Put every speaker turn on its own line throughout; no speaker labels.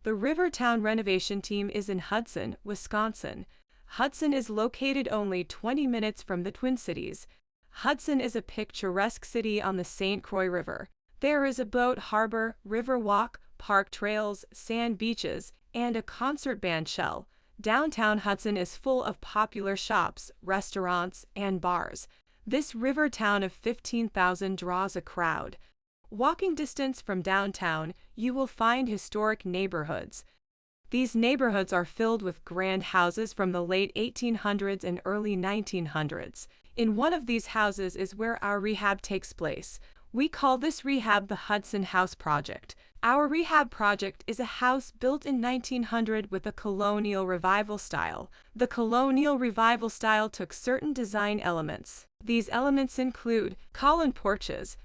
The Rivertown renovation team is in Hudson, Wisconsin. Hudson is located only 20 minutes from the Twin Cities. Hudson is a picturesque city on the St. Croix River. There is a boat harbor, river walk, park trails, sand beaches, and a concert band shell. Downtown Hudson is full of popular shops, restaurants, and bars. This river town of 15,000 draws a crowd. Walking distance from downtown, you will find historic neighborhoods. These neighborhoods are filled with grand houses from the late 1800s and early 1900s. In one of these houses is where our rehab takes place. We call this rehab the Hudson House Project. Our rehab project is a house built in 1900 with a Colonial Revival style. The Colonial Revival style took certain design elements. These elements include column porches,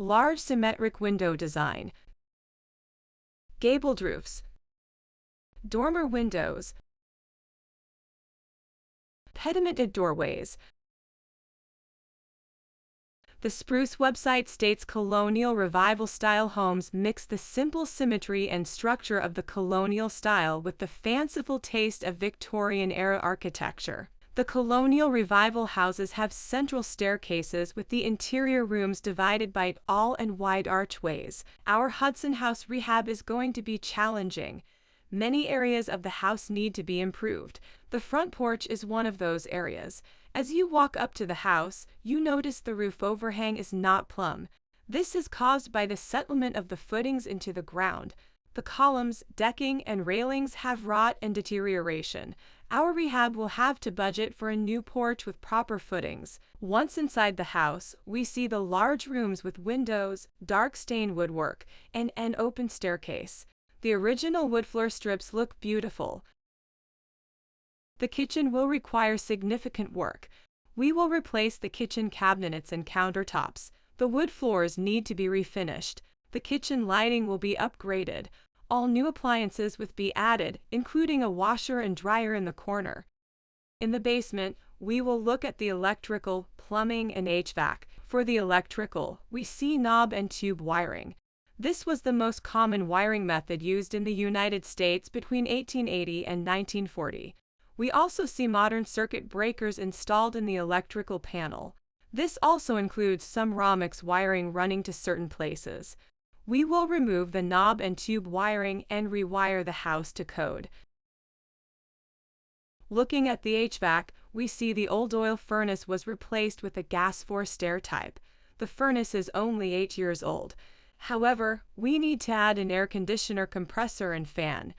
large symmetric window design, gabled roofs, dormer windows, pedimented doorways. The Spruce website states Colonial Revival-style homes mix the simple symmetry and structure of the colonial style with the fanciful taste of Victorian-era architecture. The Colonial Revival houses have central staircases with the interior rooms divided by tall and wide archways. Our Hudson House rehab is going to be challenging. Many areas of the house need to be improved. The front porch is one of those areas. As you walk up to the house, you notice the roof overhang is not plumb. This is caused by the settlement of the footings into the ground. The columns, decking, and railings have rot and deterioration. Our rehab will have to budget for a new porch with proper footings. Once inside the house, we see the large rooms with windows, dark stained woodwork, and an open staircase. The original wood floor strips look beautiful. The kitchen will require significant work. We will replace the kitchen cabinets and countertops. The wood floors need to be refinished. The kitchen lighting will be upgraded. All new appliances will be added, including a washer and dryer in the corner. In the basement, we will look at the electrical, plumbing, and HVAC. For the electrical, we see knob and tube wiring. This was the most common wiring method used in the United States between 1880 and 1940. We also see modern circuit breakers installed in the electrical panel. This also includes some raw mix wiring running to certain places. We will remove the knob and tube wiring and rewire the house to code. Looking at the HVAC, we see the old oil furnace was replaced with a gas forced air type. The furnace is only 8 years old. However, we need to add an air conditioner, compressor, and fan.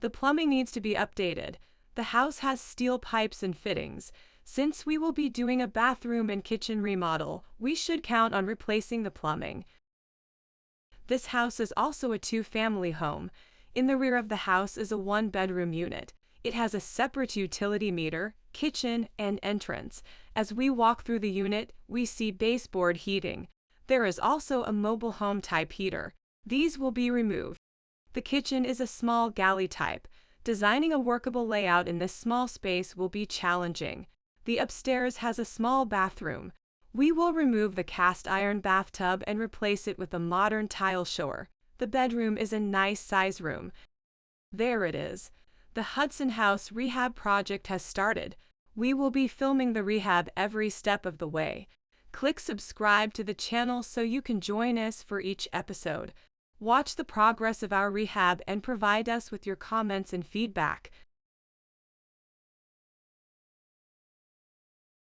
The plumbing needs to be updated. The house has steel pipes and fittings. Since we will be doing a bathroom and kitchen remodel, we should count on replacing the plumbing. This house is also a two-family home. In the rear of the house is a one-bedroom unit. It has a separate utility meter, kitchen, and entrance. As we walk through the unit, we see baseboard heating. There is also a mobile home type heater. These will be removed. The kitchen is a small galley type. Designing a workable layout in this small space will be challenging. The upstairs has a small bathroom. We will remove the cast iron bathtub and replace it with a modern tile shower. The bedroom is a nice size room. There it is. The Hudson House rehab project has started. We will be filming the rehab every step of the way. Click subscribe to the channel so you can join us for each episode. Watch the progress of our rehab and provide us with your comments and feedback.